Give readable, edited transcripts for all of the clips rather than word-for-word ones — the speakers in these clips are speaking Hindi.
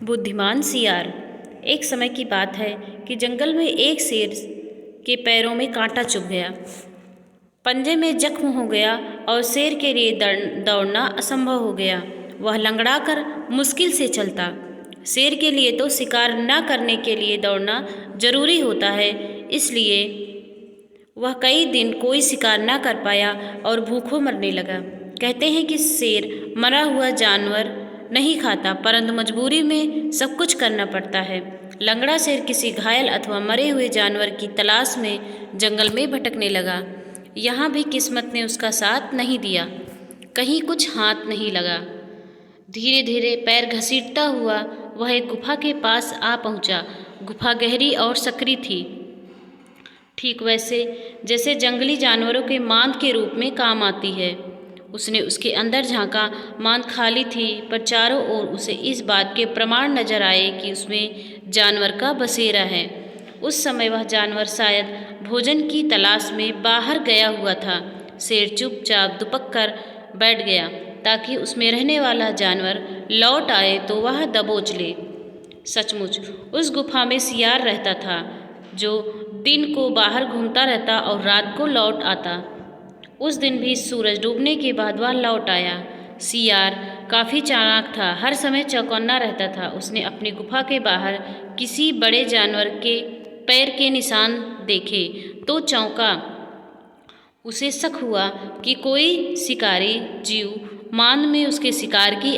बुद्धिमान सियार। एक समय की बात है कि जंगल में एक शेर के पैरों में कांटा चुभ गया, पंजे में जख्म हो गया और शेर के लिए दौड़ना असंभव हो गया। वह लंगड़ा कर मुश्किल से चलता। शेर के लिए तो शिकार न करने के लिए दौड़ना जरूरी होता है, इसलिए वह कई दिन कोई शिकार न कर पाया और भूखों मरने लगा। कहते हैं कि शेर मरा हुआ जानवर नहीं खाता, परंतु मजबूरी में सब कुछ करना पड़ता है। लंगड़ा शेर किसी घायल अथवा मरे हुए जानवर की तलाश में जंगल में भटकने लगा। यहाँ भी किस्मत ने उसका साथ नहीं दिया, कहीं कुछ हाथ नहीं लगा। धीरे धीरे पैर घसीटता हुआ वह एक गुफा के पास आ पहुँचा। गुफा गहरी और सकरी थी, ठीक वैसे जैसे जंगली जानवरों के मांद के रूप में काम आती है। उसने उसके अंदर झांका। मांद खाली थी, पर चारों ओर उसे इस बात के प्रमाण नजर आए कि उसमें जानवर का बसेरा है। उस समय वह जानवर शायद भोजन की तलाश में बाहर गया हुआ था। शेर चुपचाप दुपक कर बैठ गया ताकि उसमें रहने वाला जानवर लौट आए तो वह दबोच ले। सचमुच उस गुफा में सियार रहता था, जो दिन को बाहर घूमता रहता और रात को लौट आता। उस दिन भी सूरज डूबने के बाद वह लौट आया। सियार काफ़ी चालाक था, हर समय चौकन्ना रहता था। उसने अपनी गुफा के बाहर किसी बड़े जानवर के पैर के निशान देखे तो चौंका। उसे शक हुआ कि कोई शिकारी जीव मांद में उसके शिकार की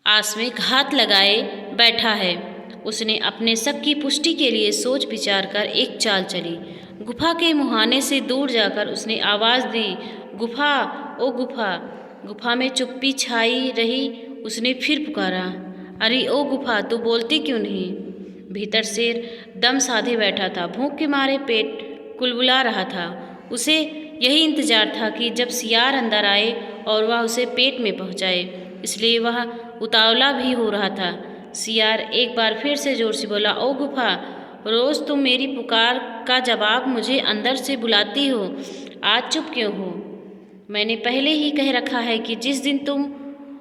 आस में घात लगाए बैठा है। उसने अपने शक की पुष्टि के लिए सोच विचार कर एक चाल चली। गुफा के मुहाने से दूर जाकर उसने आवाज़ दी, गुफा, ओ गुफा। गुफा में चुप्पी छाई रही। उसने फिर पुकारा, अरे ओ गुफा, तू बोलती क्यों नहीं? भीतर शेर दम साधे बैठा था, भूख के मारे पेट कुलबुला रहा था। उसे यही इंतजार था कि जब सियार अंदर आए और वह उसे पेट में पहुंचाए, इसलिए वह उतावला भी हो रहा था। सियार एक बार फिर से जोर से बोला, ओ गुफा, रोज़ तुम मेरी पुकार का जवाब मुझे अंदर से बुलाती हो, आज चुप क्यों हो? मैंने पहले ही कह रखा है कि जिस दिन तुम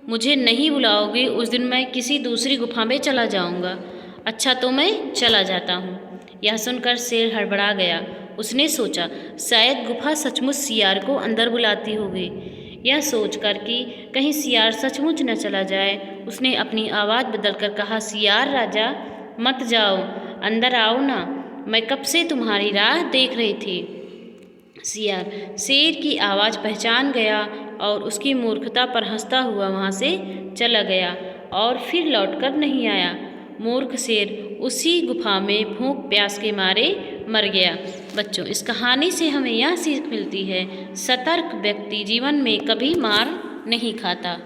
मुझे नहीं बुलाओगे उस दिन मैं किसी दूसरी गुफा में चला जाऊंगा। अच्छा, तो मैं चला जाता हूँ। यह सुनकर शेर हड़बड़ा गया। उसने सोचा शायद गुफा सचमुच सियार को अंदर बुलाती होगी। यह सोचकर कि कहीं सियार सचमुच न चला जाए, उसने अपनी आवाज़ बदलकर कहा, सियार राजा, मत जाओ, अंदर आओ ना, मैं कब से तुम्हारी राह देख रही थी। सियार शेर की आवाज़ पहचान गया और उसकी मूर्खता पर हंसता हुआ वहाँ से चला गया और फिर लौटकर नहीं आया। मूर्ख शेर उसी गुफा में भूख प्यास के मारे मर गया। बच्चों, इस कहानी से हमें यह सीख मिलती है, सतर्क व्यक्ति जीवन में कभी मार नहीं खाता।